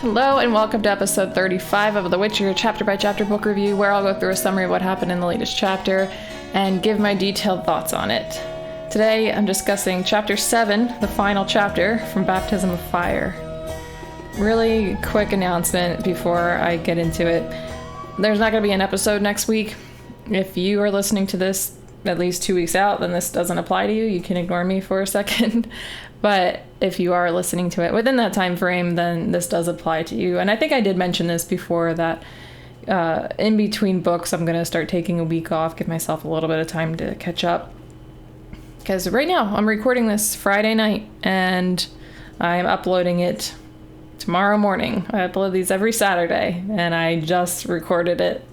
Hello and welcome to episode 35 of The Witcher, chapter by chapter book review, where I'll go through a summary of what happened in the latest chapter and give my detailed thoughts on it. Today I'm discussing chapter 7, the final chapter from Baptism of Fire. Really quick announcement before I get into it. There's not going to be an episode next week. If you are listening to this at least 2 weeks out, then this doesn't apply to you. You can ignore me for a second. But if you are listening to it within that time frame, then this does apply to you. And I think I did mention this before, that in between books, I'm going to start taking a week off, give myself a little bit of time to catch up. Because right now, I'm recording this Friday night, and I'm uploading it tomorrow morning. I upload these every Saturday, and I just recorded it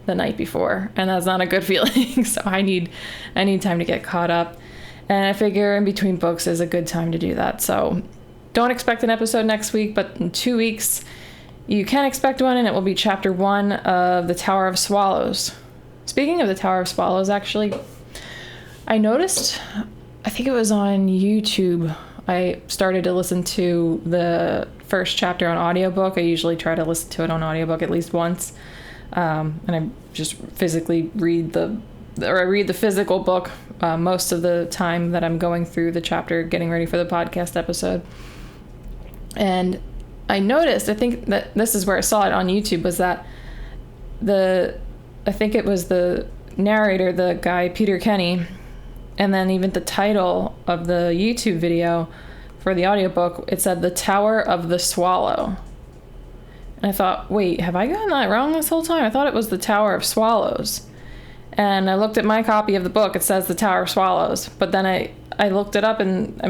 the night before, and that's not a good feeling. So I need time to get caught up. And I figure in between books is a good time to do that. So don't expect an episode next week, but in 2 weeks, you can expect one, and it will be chapter 1 of The Tower of Swallows. Speaking of The Tower of Swallows, actually, I noticed, I think it was on YouTube, I started to listen to the first chapter on audiobook. I usually try to listen to it on audiobook at least once. And I just physically read the physical book most of the time that I'm going through the chapter, getting ready for the podcast episode. And I noticed, I think that this is where I saw it on YouTube, was that I think it was the narrator, the guy, Peter Kenny, and then even the title of the YouTube video for the audiobook, it said The Tower of the Swallow. And I thought, wait, have I gotten that wrong this whole time? I thought it was The Tower of Swallows. And I looked at my copy of the book. It says The Tower of Swallows. But then I looked it up, and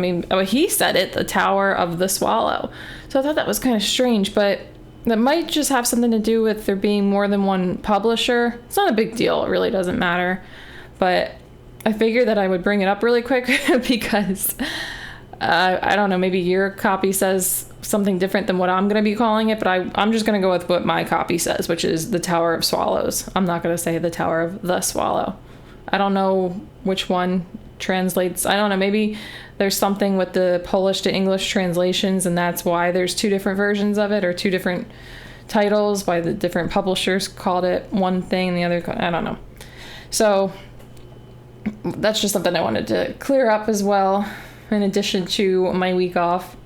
he said it, The Tower of the Swallow. So I thought that was kind of strange, but that might just have something to do with there being more than one publisher. It's not a big deal. It really doesn't matter. But I figured that I would bring it up really quick because I don't know, maybe your copy says something different than what I'm going to be calling it, but I'm just going to go with what my copy says, which is The Tower of Swallows. I'm not going to say The Tower of the Swallow. I don't know which one translates. I don't know, maybe there's something with the Polish to English translations, and that's why there's two different versions of it, or two different titles, why the different publishers called it one thing and the other, I don't know. So that's just something I wanted to clear up as well, in addition to my week off.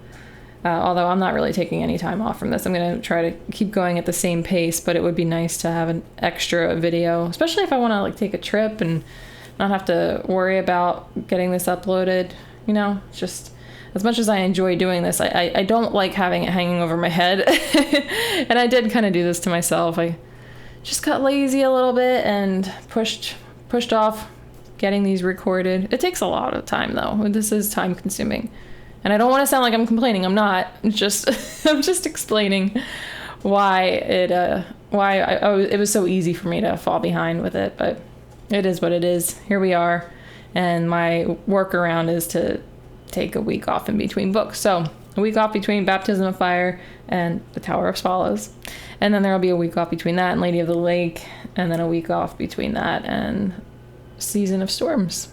Although I'm not really taking any time off from this. I'm going to try to keep going at the same pace, but it would be nice to have an extra video, especially if I want to take a trip and not have to worry about getting this uploaded. You know, just as much as I enjoy doing this, I don't like having it hanging over my head. And I did kind of do this to myself. I just got lazy a little bit and pushed off getting these recorded. It takes a lot of time though. This is time consuming. And I don't want to sound like I'm complaining. I'm not. I'm just explaining why it was so easy for me to fall behind with it. But it is what it is. Here we are. And my workaround is to take a week off in between books. So a week off between Baptism of Fire and The Tower of Swallows. And then there will be a week off between that and Lady of the Lake. And then a week off between that and Season of Storms.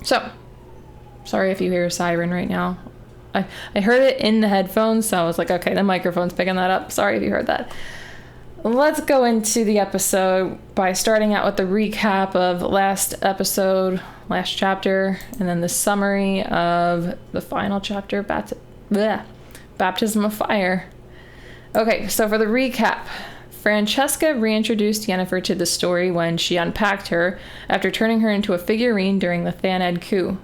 So sorry if you hear a siren right now. I heard it in the headphones, so I was like, okay, the microphone's picking that up. Sorry if you heard that. Let's go into the episode by starting out with the recap of last episode, last chapter, and then the summary of the final chapter, Baptism of Fire. Okay, so for the recap, Francesca reintroduced Yennefer to the story when she unpacked her after turning her into a figurine during the Thaned coup.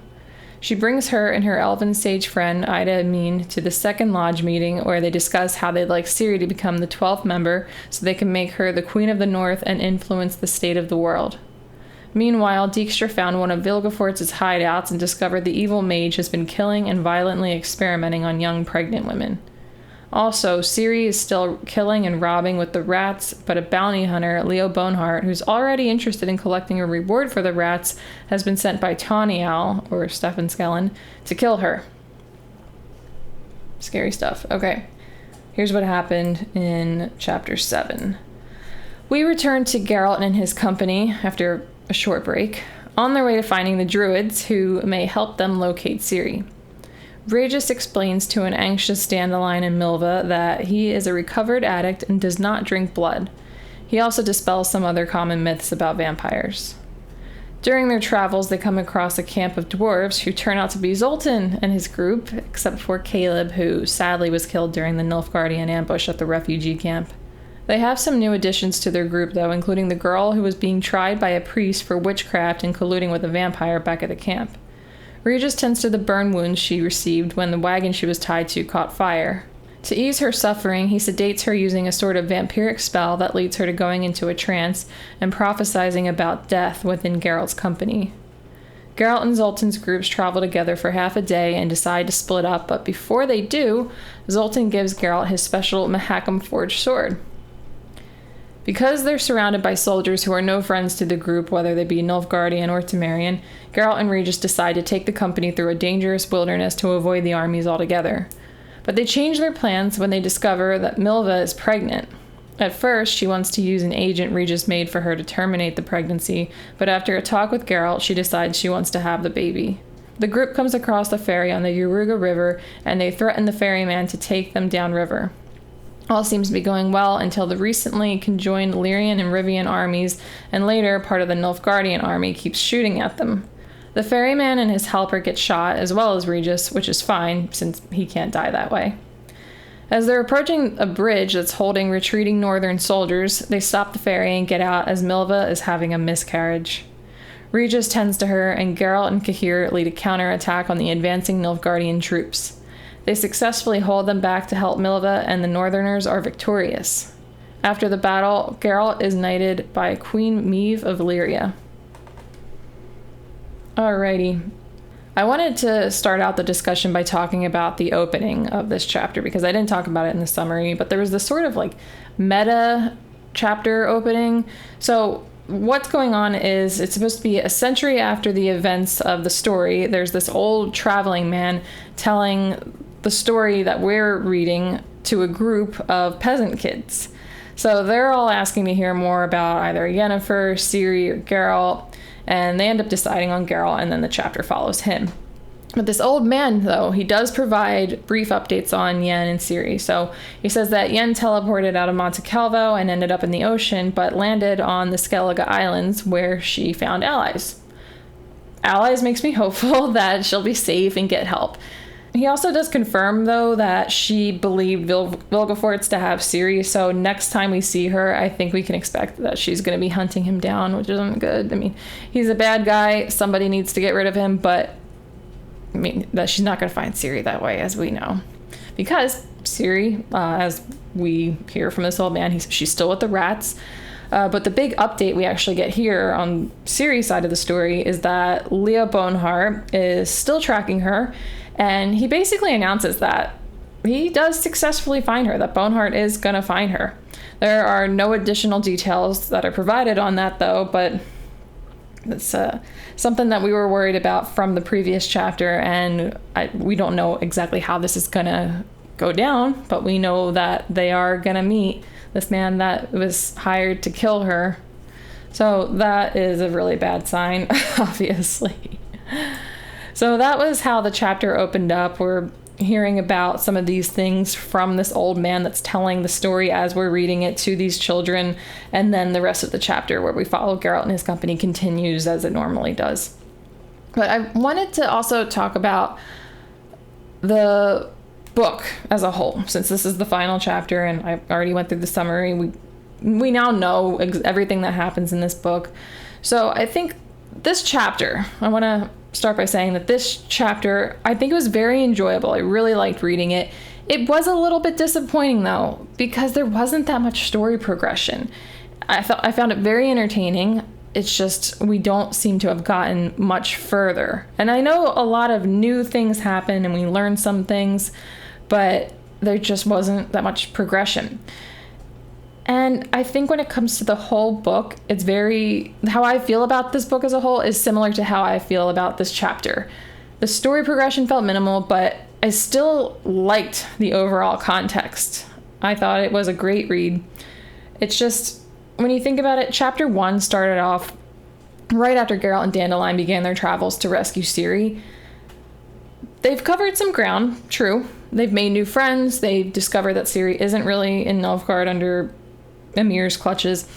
She brings her and her elven sage friend, Ida Amin, to the second lodge meeting where they discuss how they'd like Ciri to become the 12th member so they can make her the Queen of the North and influence the state of the world. Meanwhile, Dijkstra found one of Vilgefortz's hideouts and discovered the evil mage has been killing and violently experimenting on young pregnant women. Also, Ciri is still killing and robbing with the rats, but a bounty hunter, Leo Boneheart, who's already interested in collecting a reward for the rats, has been sent by Tawnial, or Stefan Skellen, to kill her. Scary stuff. Okay, here's what happened in Chapter 7. We return to Geralt and his company, after a short break, on their way to finding the druids who may help them locate Ciri. Regis explains to an anxious Dandelion and Milva that he is a recovered addict and does not drink blood. He also dispels some other common myths about vampires. During their travels, they come across a camp of dwarves who turn out to be Zoltan and his group, except for Caleb, who sadly was killed during the Nilfgaardian ambush at the refugee camp. They have some new additions to their group, though, including the girl who was being tried by a priest for witchcraft and colluding with a vampire back at the camp. Regis tends to the burn wounds she received when the wagon she was tied to caught fire. To ease her suffering, he sedates her using a sort of vampiric spell that leads her to going into a trance and prophesizing about death within Geralt's company. Geralt and Zoltan's groups travel together for half a day and decide to split up, but before they do, Zoltan gives Geralt his special Mahakam forged sword. Because they're surrounded by soldiers who are no friends to the group, whether they be Nilfgaardian or Temerian, Geralt and Regis decide to take the company through a dangerous wilderness to avoid the armies altogether. But they change their plans when they discover that Milva is pregnant. At first, she wants to use an agent Regis made for her to terminate the pregnancy, but after a talk with Geralt, she decides she wants to have the baby. The group comes across the ferry on the Yaruga River, and they threaten the ferryman to take them downriver. All seems to be going well until the recently conjoined Lyrian and Rivian armies, and later part of the Nilfgaardian army, keeps shooting at them. The ferryman and his helper get shot, as well as Regis, which is fine, since he can't die that way. As they're approaching a bridge that's holding retreating northern soldiers, they stop the ferry and get out as Milva is having a miscarriage. Regis tends to her, and Geralt and Cahir lead a counterattack on the advancing Nilfgaardian troops. They successfully hold them back to help Milva, and the Northerners are victorious. After the battle, Geralt is knighted by Queen Milva of Lyria. Alrighty. I wanted to start out the discussion by talking about the opening of this chapter, because I didn't talk about it in the summary, but there was this sort of like meta chapter opening. So what's going on is it's supposed to be a century after the events of the story. There's this old traveling man telling the story that we're reading to a group of peasant kids. So they're all asking to hear more about either Yennefer, Ciri, or Geralt, and they end up deciding on Geralt, and then the chapter follows him. But this old man, though, he does provide brief updates on Yen and Ciri. So he says that Yen teleported out of Monte Calvo and ended up in the ocean, but landed on the Skellige Islands, where she found allies. Allies makes me hopeful that she'll be safe and get help. He also does confirm, though, that she believed Vilgefortz to have Ciri, so next time we see her, I think we can expect that she's going to be hunting him down, which isn't good. I mean, he's a bad guy, somebody needs to get rid of him, but I mean, that she's not going to find Ciri that way, as we know. Because Ciri, as we hear from this old man, she's still with the rats. But the big update we actually get here on Ciri's side of the story is that Leo Bonehart is still tracking her, and he basically announces that he does successfully find her, that Bonehart is going to find her. There are no additional details that are provided on that, though, but it's something that we were worried about from the previous chapter, and we don't know exactly how this is going to go down, but we know that they are going to meet this man that was hired to kill her. So that is a really bad sign, obviously. So that was how the chapter opened up. We're hearing about some of these things from this old man that's telling the story as we're reading it to these children, and then the rest of the chapter where we follow Geralt and his company continues as it normally does. But I wanted to also talk about the book as a whole, since this is the final chapter and I already went through the summary. We now know everything that happens in this book. So I think this chapter, I want to start by saying that this chapter, I think it was very enjoyable. I really liked reading it. It was a little bit disappointing, though, because there wasn't that much story progression. I found it very entertaining. It's just we don't seem to have gotten much further. And I know a lot of new things happen and we learn some things, but there just wasn't that much progression. And I think when it comes to the whole book, how I feel about this book as a whole is similar to how I feel about this chapter. The story progression felt minimal, but I still liked the overall context. I thought it was a great read. It's just, when you think about it, chapter 1 started off right after Geralt and Dandelion began their travels to rescue Ciri. they've covered some ground, true. They've made new friends. They discovered that Ciri isn't really in Nilfgaard under Ymir's clutches,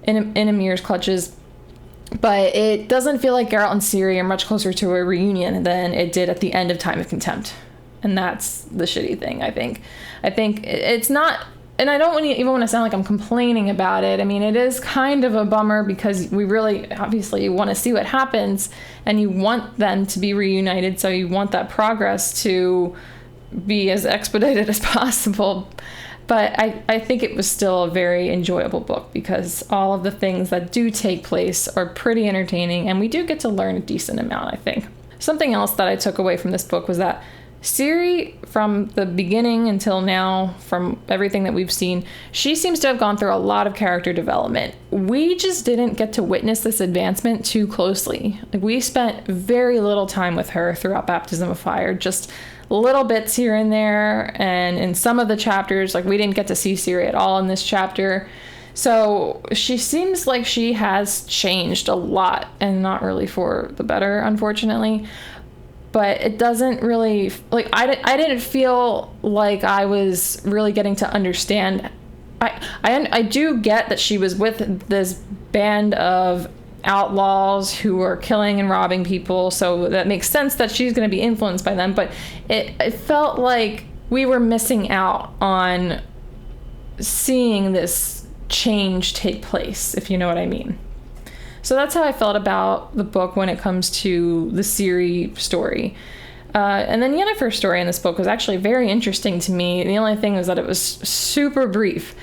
in Ymir's clutches. But it doesn't feel like Geralt and Ciri are much closer to a reunion than it did at the end of Time of Contempt. And that's the shitty thing, I think. I think it's not, and I don't even want to sound like I'm complaining about it. I mean, it is kind of a bummer because we really, obviously, want to see what happens, and you want them to be reunited, so you want that progress to be as expedited as possible. But I think it was still a very enjoyable book because all of the things that do take place are pretty entertaining, and we do get to learn a decent amount, I think. Something else that I took away from this book was that Ciri, from the beginning until now, from everything that we've seen, she seems to have gone through a lot of character development. We just didn't get to witness this advancement too closely. Like, we spent very little time with her throughout Baptism of Fire, just little bits here and there, and in some of the chapters, like, we didn't get to see Ciri at all in this chapter. So she seems like she has changed a lot, and not really for the better, unfortunately. But it doesn't really, like, I didn't feel like I was really getting to understand. I do get that she was with this band of outlaws who are killing and robbing people, so that makes sense that she's going to be influenced by them, but it felt like we were missing out on seeing this change take place, if you know what I mean. So that's how I felt about the book when it comes to the Ciri story. And then Yennefer's story in this book was actually very interesting to me. The only thing was that it was super brief.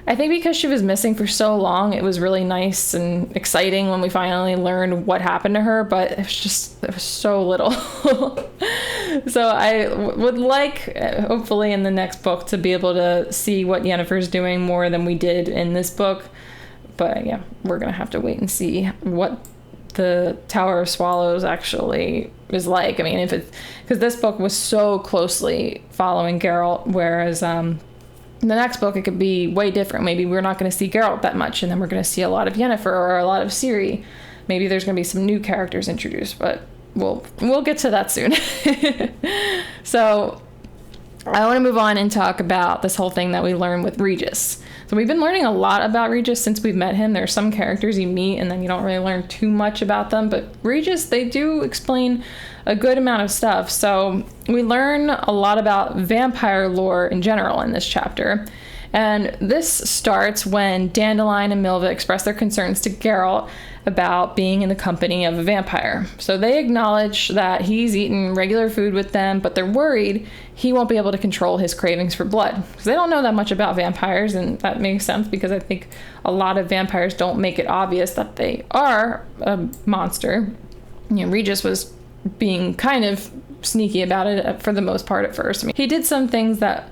I think because she was missing for so long, it was really nice and exciting when we finally learned what happened to her, but it was so little. So I would like, hopefully in the next book, to be able to see what Yennefer's doing more than we did in this book. But yeah, we're going to have to wait and see what the Tower of Swallows actually is like. I mean, because this book was so closely following Geralt, whereas in the next book it could be way different. Maybe we're not going to see Geralt that much, and then we're going to see a lot of Yennefer or a lot of Ciri. Maybe there's going to be some new characters introduced, but we'll get to that soon. So I want to move on and talk about this whole thing that we learned with Regis. So we've been learning a lot about Regis since we've met him. There are some characters you meet and then you don't really learn too much about them, but Regis, they do explain a good amount of stuff. So we learn a lot about vampire lore in general in this chapter. And this starts when Dandelion and Milva express their concerns to Geralt about being in the company of a vampire. So they acknowledge that he's eaten regular food with them, but they're worried he won't be able to control his cravings for blood. Because they don't know that much about vampires, and that makes sense because I think a lot of vampires don't make it obvious that they are a monster. You know, Regis was being kind of sneaky about it for the most part at first. I mean, he did some things that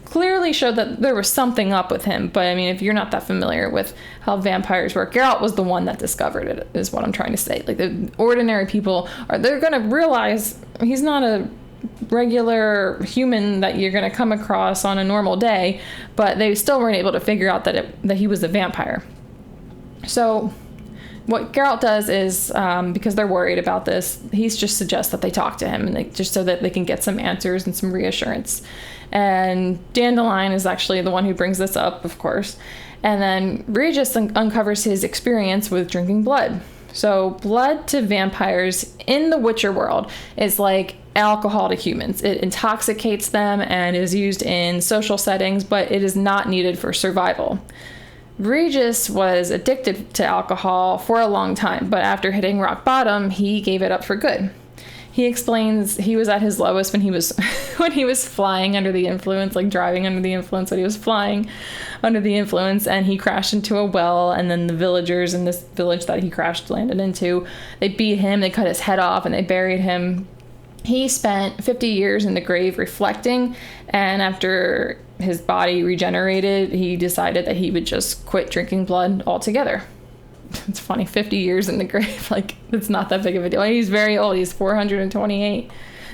clearly showed that there was something up with him, but I mean, if you're not that familiar with how vampires work, Geralt was the one that discovered it, is what I'm trying to say. Like, the ordinary people they're gonna realize he's not a regular human that you're gonna come across on a normal day, but they still weren't able to figure out that he was a vampire. So what Geralt does is, because they're worried about this, he just suggests that they talk to him, and just so that they can get some answers and some reassurance. And Dandelion is actually the one who brings this up, of course. And then Regis uncovers his experience with drinking blood. So blood to vampires in the Witcher world is like alcohol to humans. It intoxicates them and is used in social settings, but it is not needed for survival. Regis was addicted to alcohol for a long time, but after hitting rock bottom, he gave it up for good. He explains he was at his lowest when he was flying under the influence, like driving under the influence, but he was flying under the influence, and he crashed into a well, and then the villagers in this village that he landed into, they beat him, they cut his head off, and they buried him. He spent 50 years in the grave reflecting, and after his body regenerated, he decided that he would just quit drinking blood altogether. It's funny, 50 years in the grave, like, it's not that big of a deal. He's very old, he's 428.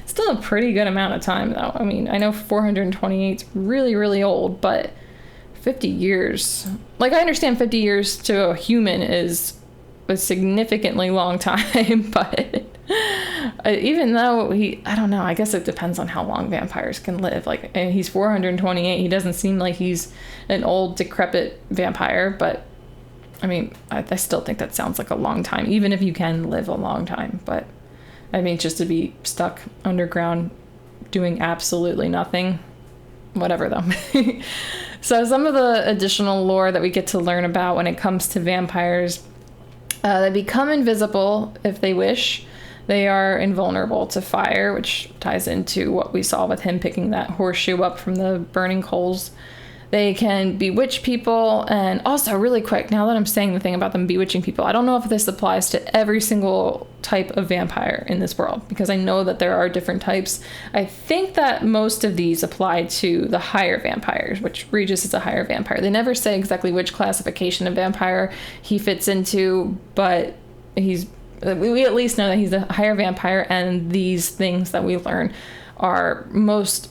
Still a pretty good amount of time, though. I mean, I know 428 is really, really old, but 50 years, like, I understand 50 years to a human is a significantly long time, but even though I don't know, I guess it depends on how long vampires can live. Like, and he's 428. He doesn't seem like he's an old, decrepit vampire, but I mean, I still think that sounds like a long time, even if you can live a long time. But I mean, just to be stuck underground doing absolutely nothing, whatever though. So some of the additional lore that we get to learn about when it comes to vampires, they become invisible if they wish. They are invulnerable to fire, which ties into what we saw with him picking that horseshoe up from the burning coals. They can bewitch people. And also, really quick, now that I'm saying the thing about them bewitching people, I don't know if this applies to every single type of vampire in this world, because I know that there are different types. I think that most of these apply to the higher vampires, which Regis is a higher vampire. They never say exactly which classification of vampire he fits into, but we at least know that he's a higher vampire, and these things that we learn are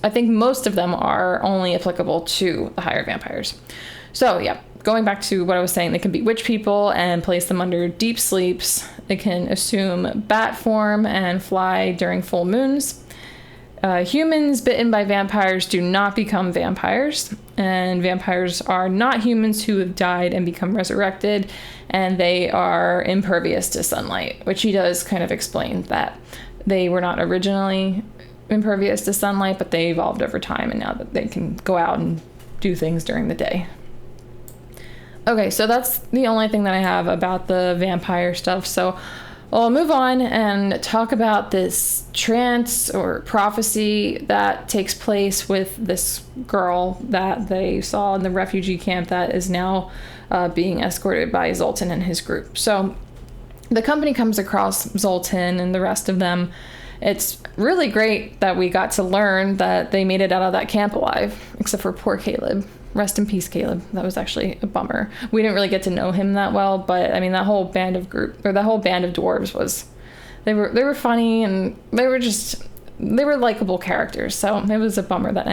I think most of them are only applicable to the higher vampires. So yeah, going back to what I was saying, they can bewitch people and place them under deep sleeps. They can assume bat form and fly during full moons. Humans bitten by vampires do not become vampires, and vampires are not humans who have died and become resurrected, and they are impervious to sunlight, which he does kind of explain that they were not originally impervious to sunlight, but they evolved over time, and now that they can go out and do things during the day. Okay, so that's the only thing that I have about the vampire stuff. So I'll move on and talk about this trance or prophecy that takes place with this girl that they saw in the refugee camp that is now being escorted by Zoltan and his group. So the company comes across Zoltan and the rest of them. It's really great that we got to learn that they made it out of that camp alive, except for poor Caleb. Rest in peace, Caleb. That was actually a bummer. We didn't really get to know him that well, but I mean, that whole band of dwarves they were funny, and they were likable characters. So it was a bummer that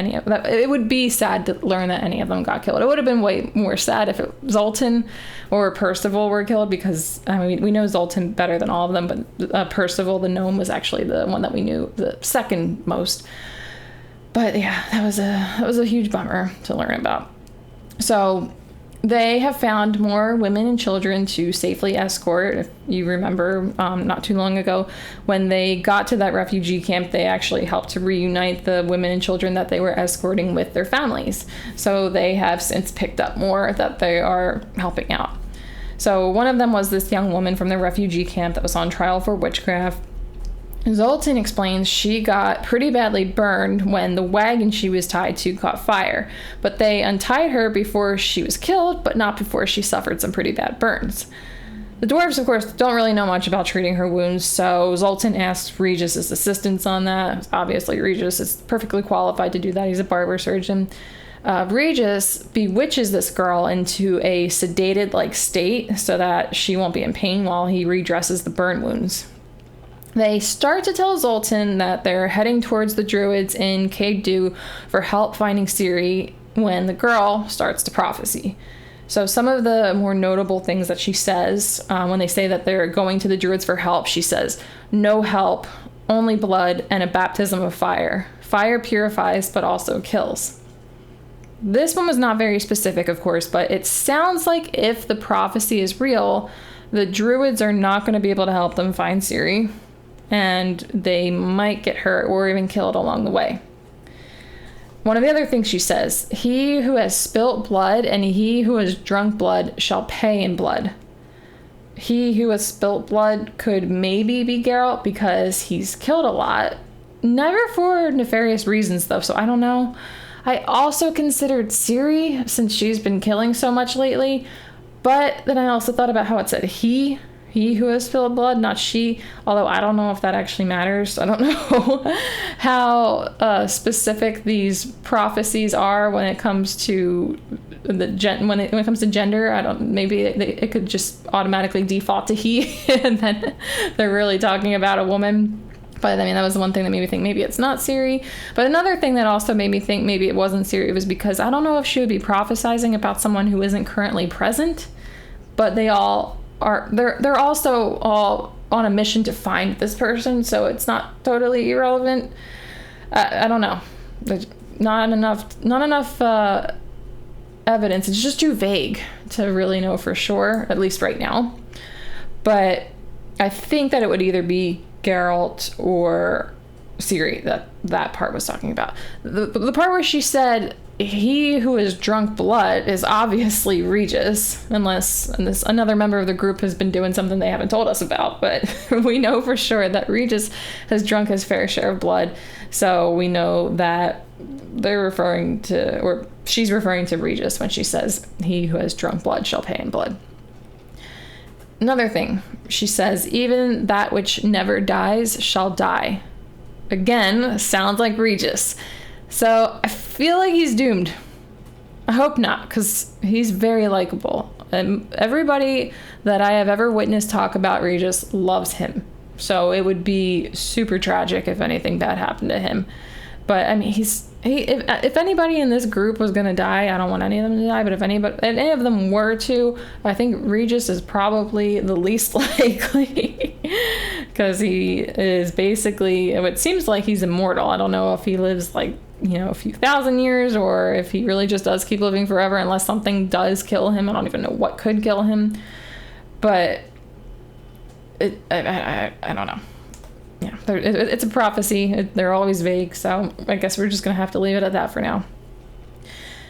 it would be sad to learn that any of them got killed. It would have been way more sad if Zoltan or Percival were killed, because I mean, we know Zoltan better than all of them, but Percival, the gnome, was actually the one that we knew the second most. But yeah, that was a huge bummer to learn about. So they have found more women and children to safely escort. If you remember, not too long ago, when they got to that refugee camp, they actually helped to reunite the women and children that they were escorting with their families. So they have since picked up more that they are helping out. So one of them was this young woman from the refugee camp that was on trial for witchcraft. Zoltan explains she got pretty badly burned when the wagon she was tied to caught fire, but they untied her before she was killed, but not before she suffered some pretty bad burns. The dwarves, of course, don't really know much about treating her wounds, so Zoltan asks Regis' assistance on that. Obviously, Regis is perfectly qualified to do that. He's a barber surgeon. Regis bewitches this girl into a sedated-like state so that she won't be in pain while he redresses the burn wounds. They start to tell Zoltan that they're heading towards the druids in Cade for help finding Ciri when the girl starts to prophecy. So some of the more notable things that she says, when they say that they're going to the druids for help, she says, "No help, only blood and a baptism of fire. Fire purifies, but also kills." This one was not very specific, of course, but it sounds like if the prophecy is real, the druids are not going to be able to help them find Ciri, and they might get hurt or even killed along the way. One of the other things she says, "He who has spilt blood and he who has drunk blood shall pay in blood." He who has spilt blood could maybe be Geralt because he's killed a lot. Never for nefarious reasons, though, so I don't know. I also considered Ciri, since she's been killing so much lately, but then I also thought about how it said he who has spilled blood, not she, although I don't know if that actually matters. I don't know how specific these prophecies are when it comes to when it comes to gender. Maybe it could just automatically default to he and then they're really talking about a woman. But I mean, that was the one thing that made me think maybe it's not Ciri. But another thing that also made me think maybe it wasn't Ciri was because I don't know if she would be prophesizing about someone who isn't currently present, but they all are. They're also all on a mission to find this person, so it's not totally irrelevant. I don't know. There's not enough evidence. It's just too vague to really know for sure, at least right now. But I think that it would either be Geralt or Ciri that part was talking about. The part where she said he who has drunk blood is obviously Regis, unless another member of the group has been doing something they haven't told us about. But we know for sure that Regis has drunk his fair share of blood, so we know that they're referring to, or she's referring to Regis when she says he who has drunk blood shall pay in blood. Another thing, she says, even that which never dies shall die. Again, sounds like Regis. So I feel like he's doomed. I hope not, because he's very likable. And everybody that I have ever witnessed talk about Regis loves him. So it would be super tragic if anything bad happened to him. But I mean, if anybody in this group was going to die, I don't want any of them to die, but if any of them were to, I think Regis is probably the least likely, because he is basically, it seems like he's immortal. I don't know if he lives like, a few thousand years, or if he really just does keep living forever unless something does kill him. I don't even know what could kill him, but I don't know. Yeah, it's a prophecy. They're always vague, so I guess we're just going to have to leave it at that for now.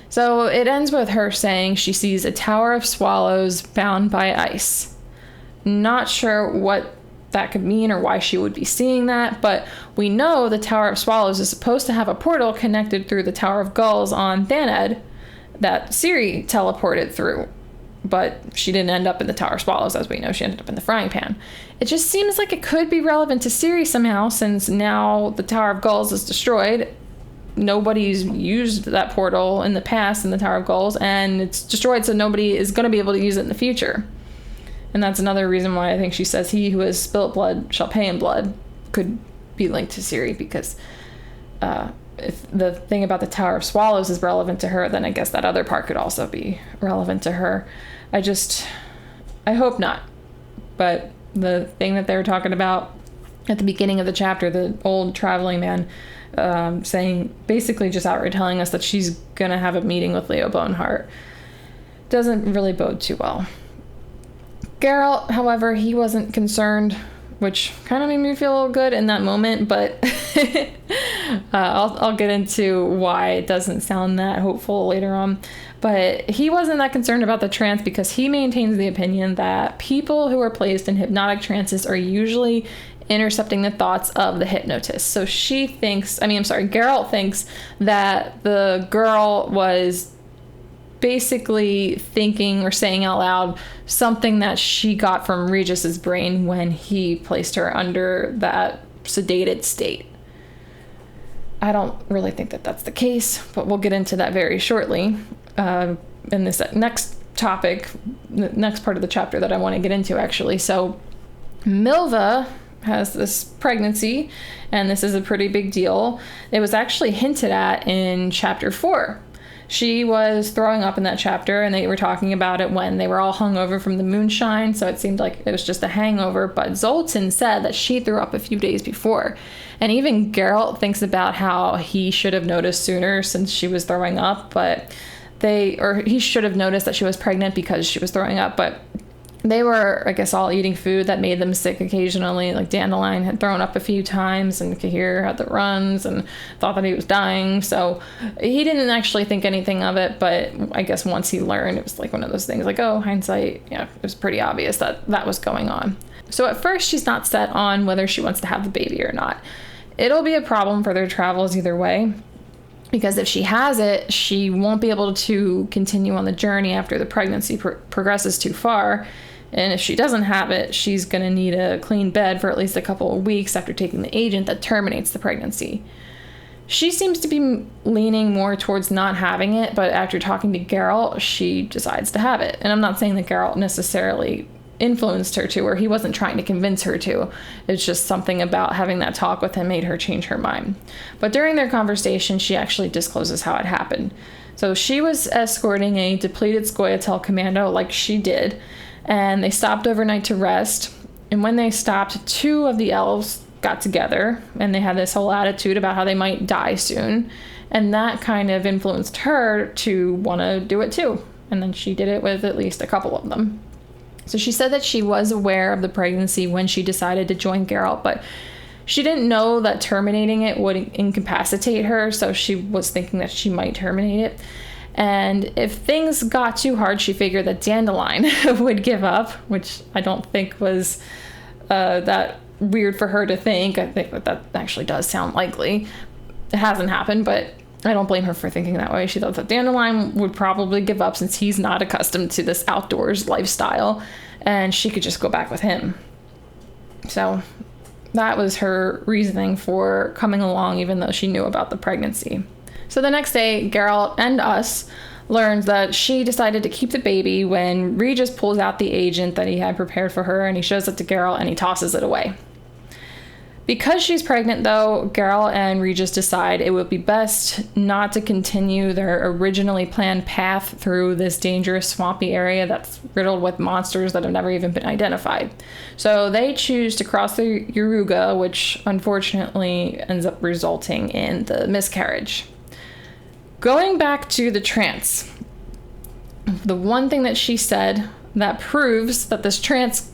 So it ends with her saying she sees a tower of swallows bound by ice. Not sure what that could mean or why she would be seeing that, but we know the Tower of Swallows is supposed to have a portal connected through the Tower of Gulls on Thanedd that Ciri teleported through. But she didn't end up in the Tower of Swallows, as we know. She ended up in the frying pan. It just seems like it could be relevant to Ciri somehow, since now the Tower of Gulls is destroyed. Nobody's used that portal in the past in the Tower of Gulls, and it's destroyed, so nobody is going to be able to use it in the future. And that's another reason why I think she says he who has spilt blood shall pay in blood could be linked to Ciri, because if the thing about the Tower of Swallows is relevant to her, then I guess that other part could also be relevant to her. I hope not. But the thing that they were talking about at the beginning of the chapter, the old traveling man saying, basically just outright telling us that she's going to have a meeting with Leo Boneheart, doesn't really bode too well. Geralt, however, he wasn't concerned, which kind of made me feel a little good in that moment, but I'll get into why it doesn't sound that hopeful later on. But he wasn't that concerned about the trance because he maintains the opinion that people who are placed in hypnotic trances are usually intercepting the thoughts of the hypnotist. So Geralt thinks that the girl was basically thinking or saying out loud something that she got from Regis's brain when he placed her under that sedated state. I don't really think that that's the case, but we'll get into that very shortly in this next topic, the next part of the chapter that I want to get into, actually. So Milva has this pregnancy, and this is a pretty big deal. It was actually hinted at in chapter 4. She was throwing up in that chapter, and they were talking about it when they were all hungover from the moonshine, so it seemed like it was just a hangover. But Zoltan said that she threw up a few days before. And even Geralt thinks about how he should have noticed sooner since she was throwing up, he should have noticed that she was pregnant because she was throwing up, but they were, I guess, all eating food that made them sick occasionally. Like Dandelion had thrown up a few times, and Cahir had the runs and thought that he was dying. So he didn't actually think anything of it, but I guess once he learned, it was like one of those things like, oh, hindsight, it was pretty obvious that that was going on. So at first she's not set on whether she wants to have the baby or not. It'll be a problem for their travels either way, because if she has it, she won't be able to continue on the journey after the pregnancy progresses too far. And if she doesn't have it, she's going to need a clean bed for at least a couple of weeks after taking the agent that terminates the pregnancy. She seems to be leaning more towards not having it, but after talking to Geralt, she decides to have it. And I'm not saying that Geralt necessarily influenced her to, or he wasn't trying to convince her to. It's just something about having that talk with him made her change her mind. But during their conversation, she actually discloses how it happened. So she was escorting a depleted Scoia'tael commando like she did, and they stopped overnight to rest. And when they stopped, 2 of the elves got together and they had this whole attitude about how they might die soon. And that kind of influenced her to want to do it too. And then she did it with at least a couple of them. So she said that she was aware of the pregnancy when she decided to join Geralt, but she didn't know that terminating it would incapacitate her, so she was thinking that she might terminate it. And if things got too hard, she figured that Dandelion would give up, which I don't think was that weird for her to think. I think that actually does sound likely. It hasn't happened, but I don't blame her for thinking that way. She thought that Dandelion would probably give up since he's not accustomed to this outdoors lifestyle, and she could just go back with him. So that was her reasoning for coming along, even though she knew about the pregnancy. So the next day, Geralt and us learns that she decided to keep the baby when Regis pulls out the agent that he had prepared for her, and he shows it to Geralt and he tosses it away. Because she's pregnant, though, Geralt and Regis decide it would be best not to continue their originally planned path through this dangerous swampy area that's riddled with monsters that have never even been identified. So they choose to cross the Yaruga, which unfortunately ends up resulting in the miscarriage. Going back to the trance, the one thing that she said that proves that this trance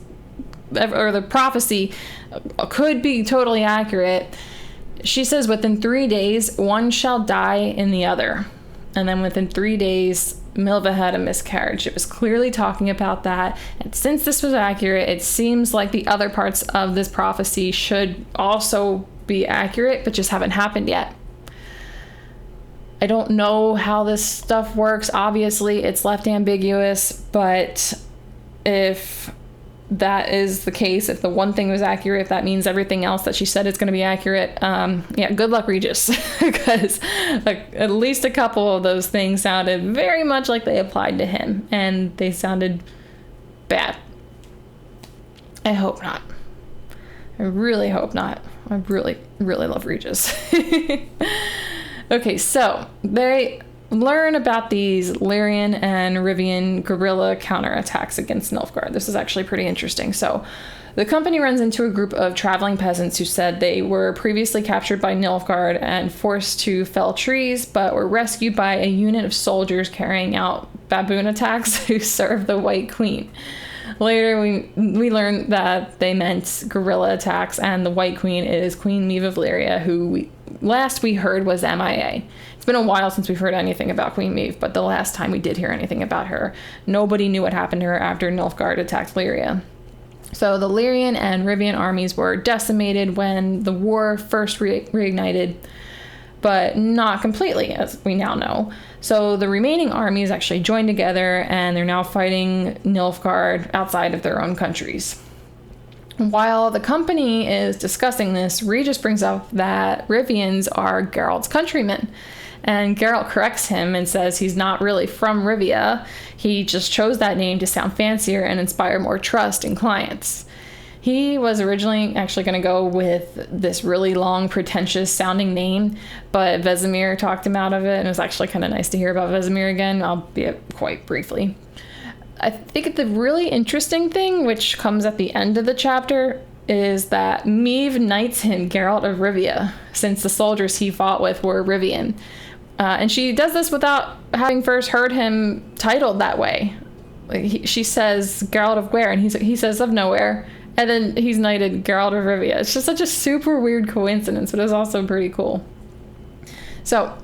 or the prophecy could be totally accurate, she says within 3 days, one shall die in the other. And then within 3 days, Milva had a miscarriage. It was clearly talking about that. And since this was accurate, it seems like the other parts of this prophecy should also be accurate, but just haven't happened yet. I don't know how this stuff works. Obviously, it's left ambiguous, but if that is the case, if the one thing was accurate, if that means everything else that she said is going to be accurate, good luck, Regis, because at least a couple of those things sounded very much like they applied to him, and they sounded bad. I hope not. I really hope not. I really, really love Regis. Okay, so they learn about these Lyrian and Rivian guerrilla counterattacks against Nilfgaard. This is actually pretty interesting. So the company runs into a group of traveling peasants who said they were previously captured by Nilfgaard and forced to fell trees, but were rescued by a unit of soldiers carrying out baboon attacks who served the White Queen. Later, we learned that they meant guerrilla attacks, and the White Queen is Queen Milva of Lyria, who last we heard was MIA. It's been a while since we've heard anything about Queen Milva, but the last time we did hear anything about her, nobody knew what happened to her after Nilfgaard attacked Lyria. So the Lyrian and Rivian armies were decimated when the war first reignited, but not completely, as we now know. So the remaining armies actually joined together, and they're now fighting Nilfgaard outside of their own countries. While the company is discussing this, Regis brings up that Rivians are Geralt's countrymen. And Geralt corrects him and says he's not really from Rivia. He just chose that name to sound fancier and inspire more trust in clients. He was originally actually going to go with this really long, pretentious sounding name, but Vesemir talked him out of it, and it was actually kind of nice to hear about Vesemir again, albeit quite briefly. I think the really interesting thing, which comes at the end of the chapter, is that Milva knights him Geralt of Rivia, since the soldiers he fought with were Rivian. And she does this without having first heard him titled that way. She says Geralt of where, and he says of nowhere, and then he's knighted Geralt of Rivia. It's just such a super weird coincidence, but it's also pretty cool. So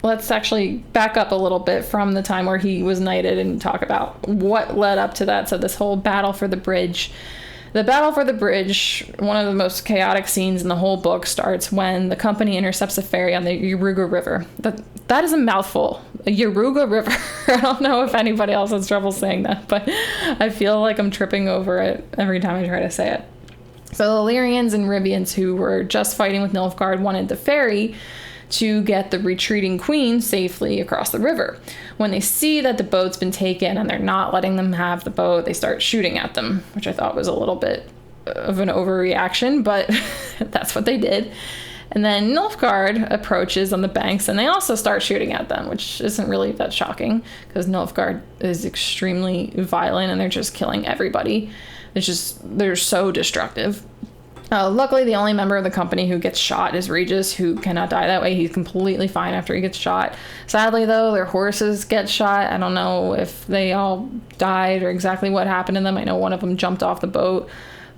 let's actually back up a little bit from the time where he was knighted and talk about what led up to that. So this whole battle for the bridge. The battle for the bridge, one of the most chaotic scenes in the whole book, starts when the company intercepts a ferry on the Yaruga River. That is a mouthful. A Yaruga River. I don't know if anybody else has trouble saying that, but I feel like I'm tripping over it every time I try to say it. So the Lyrians and Rivians, who were just fighting with Nilfgaard, wanted the ferry to get the retreating queen safely across the river. When they see that the boat's been taken and they're not letting them have the boat, they start shooting at them, which I thought was a little bit of an overreaction, but that's what they did. And then Nilfgaard approaches on the banks, and they also start shooting at them, which isn't really that shocking because Nilfgaard is extremely violent and they're just killing everybody. they're so destructive. Luckily, the only member of the company who gets shot is Regis, who cannot die that way. He's completely fine after he gets shot. Sadly, though, their horses get shot. I don't know if they all died or exactly what happened to them. I know one of them jumped off the boat,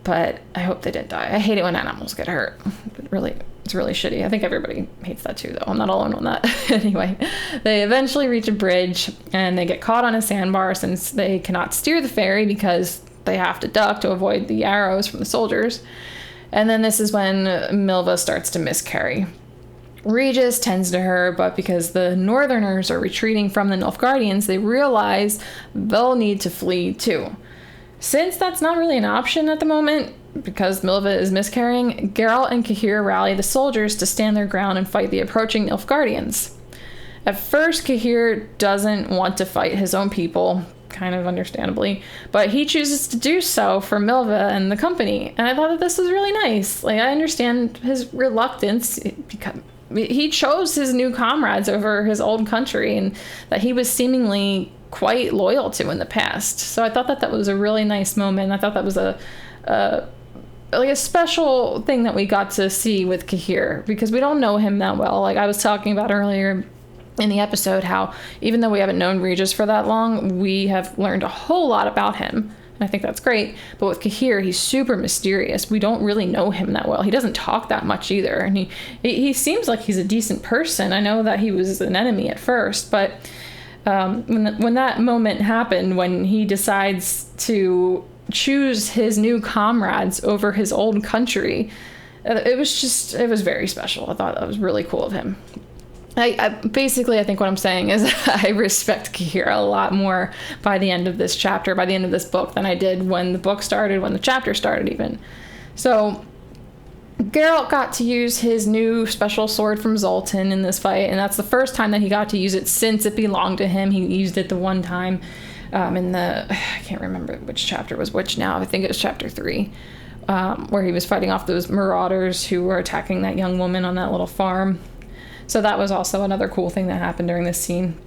but I hope they didn't die. I hate it when animals get hurt. It's really shitty. I think everybody hates that too, though. I'm not alone on that. Anyway, they eventually reach a bridge, and they get caught on a sandbar since they cannot steer the ferry because they have to duck to avoid the arrows from the soldiers. And then this is when Milva starts to miscarry. Regis tends to her, but because the Northerners are retreating from the Nilfgaardians, they realize they'll need to flee too. Since that's not really an option at the moment, because Milva is miscarrying, Geralt and Cahir rally the soldiers to stand their ground and fight the approaching Nilfgaardians. At first, Cahir doesn't want to fight his own people, kind of understandably, but he chooses to do so for Milva and the company, and I thought that this was really nice. Like, I understand his reluctance because he chose his new comrades over his old country, and that he was seemingly quite loyal to in the past. So I thought that was a really nice moment. I thought that was a special thing that we got to see with Cahir, because we don't know him that well. Like I was talking about earlier in the episode, how even though we haven't known Regis for that long, we have learned a whole lot about him, and I think that's great. But with Cahir, he's super mysterious. We don't really know him that well. He doesn't talk that much either, and he seems like he's a decent person. I know that he was an enemy at first, but when that moment happened, when he decides to choose his new comrades over his old country, it was very special. I thought that was really cool of him. I think what I'm saying is I respect Cahir a lot more by the end of this chapter, by the end of this book, than I did when the book started, when the chapter started even. So Geralt got to use his new special sword from Zoltan in this fight, and that's the first time that he got to use it since it belonged to him. He used it the one time I can't remember which chapter was which now. I think it was chapter 3, where he was fighting off those marauders who were attacking that young woman on that little farm. So that was also another cool thing that happened during this scene.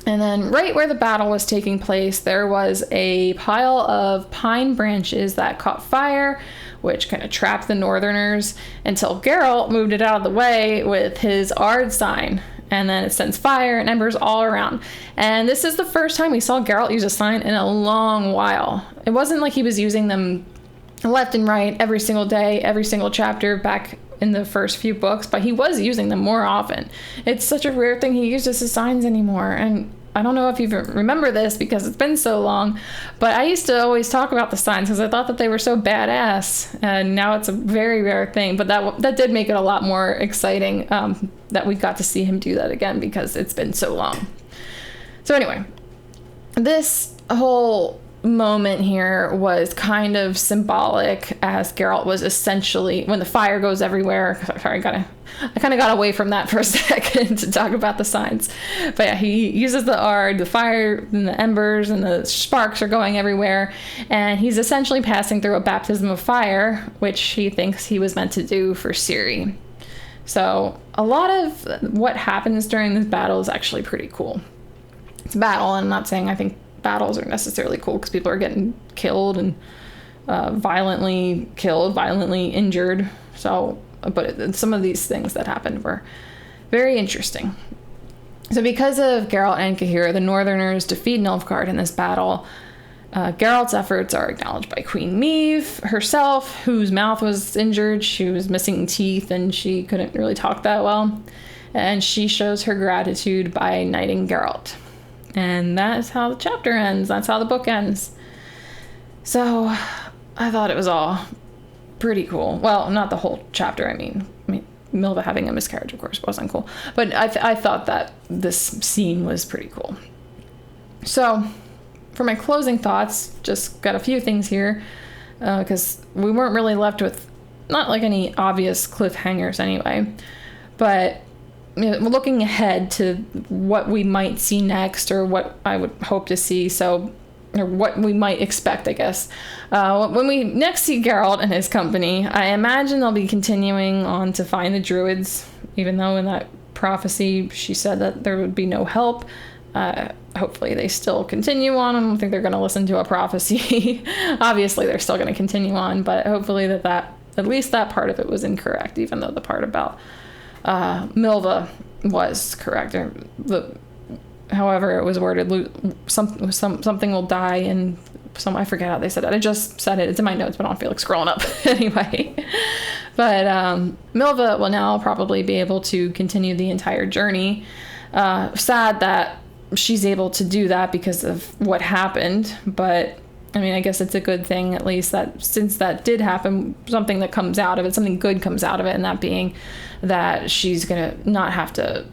And then right where the battle was taking place, there was a pile of pine branches that caught fire, which kind of trapped the Northerners until Geralt moved it out of the way with his Ard sign. And then it sends fire and embers all around. And this is the first time we saw Geralt use a sign in a long while. It wasn't like he was using them left and right every single day, every single chapter back in the first few books, but he was using them more often. It's such a rare thing he uses his signs anymore, and I don't know if you remember this because it's been so long, but I used to always talk about the signs because I thought that they were so badass, and now it's a very rare thing, but that did make it a lot more exciting that we got to see him do that again because it's been so long. So anyway, this whole moment here was kind of symbolic, as Geralt was essentially, when the fire goes everywhere. Sorry, I kind of got away from that for a second to talk about the signs. But yeah, he uses the Ard, the fire and the embers and the sparks are going everywhere, and he's essentially passing through a baptism of fire, which he thinks he was meant to do for Ciri. So a lot of what happens during this battle is actually pretty cool. It's a battle, and I'm not saying I think battles are necessarily cool because people are getting killed and violently injured. So, but some of these things that happened were very interesting. So because of Geralt and Cahir, the Northerners defeat Nilfgaard in this battle. Geralt's efforts are acknowledged by Queen Meve herself, whose mouth was injured. She was missing teeth and she couldn't really talk that well. And she shows her gratitude by knighting Geralt. And that's how the chapter ends. That's how the book ends. So I thought it was all pretty cool. Well, not the whole chapter. I mean, Milva having a miscarriage, of course, wasn't cool. But I thought that this scene was pretty cool. So for my closing thoughts, just got a few things here. Because we weren't really left with not like any obvious cliffhangers anyway. But looking ahead to what we might see next, or what I would hope to see, or what we might expect, I guess. When we next see Geralt and his company, I imagine they'll be continuing on to find the druids, even though in that prophecy she said that there would be no help. Hopefully they still continue on. I don't think they're going to listen to a prophecy. Obviously they're still going to continue on, but hopefully that at least that part of it was incorrect, even though the part about Milva was correct. Or however it was worded, something will die, and I forget how they said that. I just said it. It's in my notes, but I don't feel like scrolling up anyway. But Milva will now probably be able to continue the entire journey. Sad that she's able to do that because of what happened, but I mean, I guess it's a good thing, at least, that since that did happen, something that comes out of it, something good comes out of it, and that being that she's gonna not have to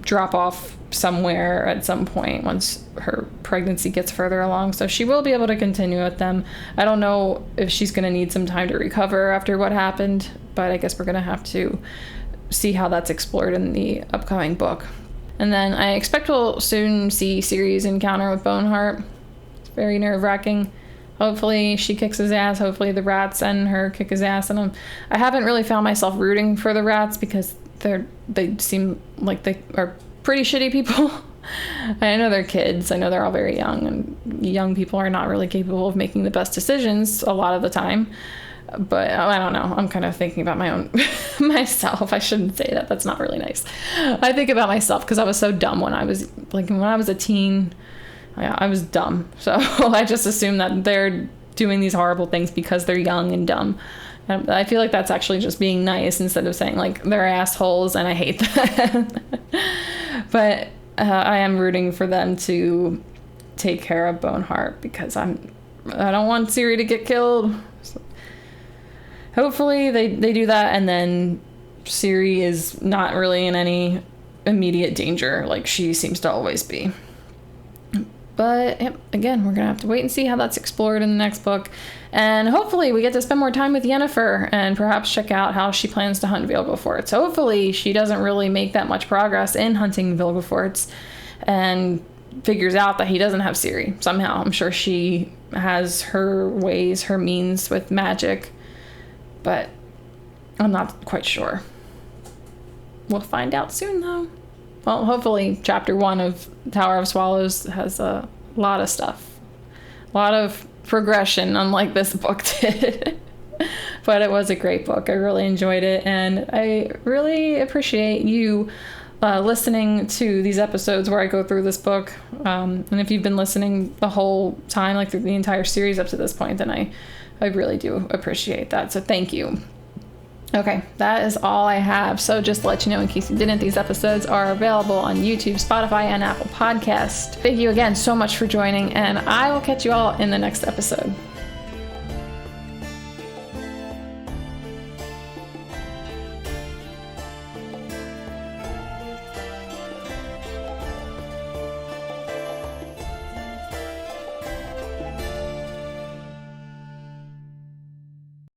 drop off somewhere at some point once her pregnancy gets further along. So she will be able to continue with them. I don't know if she's gonna need some time to recover after what happened, but I guess we're gonna have to see how that's explored in the upcoming book. And then I expect we'll soon see Ciri's encounter with Boneheart. It's very nerve-wracking. Hopefully she kicks his ass. Hopefully the rats and her kick his ass. And I haven't really found myself rooting for the rats because they seem like they are pretty shitty people. I know they're kids. I know they're all very young, and young people are not really capable of making the best decisions a lot of the time. But I don't know. I'm kind of thinking about my own myself. I shouldn't say that. That's not really nice. I think about myself because I was so dumb when I was a teen. I was dumb. So I just assume that they're doing these horrible things because they're young and dumb. And I feel like that's actually just being nice instead of saying like they're assholes and I hate them. But I am rooting for them to take care of Boneheart because I don't want Ciri to get killed. So hopefully they do that, and then Ciri is not really in any immediate danger like she seems to always be. But again, we're gonna have to wait and see how that's explored in the next book, and hopefully we get to spend more time with Yennefer and perhaps check out how she plans to hunt Vilgefortz. Hopefully she doesn't really make that much progress in hunting Vilgefortz and figures out that he doesn't have Ciri somehow. I'm sure she has her ways, her means with magic, but I'm not quite sure. We'll find out soon, though. Well, hopefully chapter 1 of Tower of Swallows has a lot of stuff. A lot of progression, unlike this book did. But it was a great book. I really enjoyed it, and I really appreciate you listening to these episodes where I go through this book. And if you've been listening the whole time, like through the entire series up to this point, then I really do appreciate that. So thank you. Okay, that is all I have. So just to let you know, in case you didn't, these episodes are available on YouTube, Spotify, and Apple Podcasts. Thank you again so much for joining, and I will catch you all in the next episode.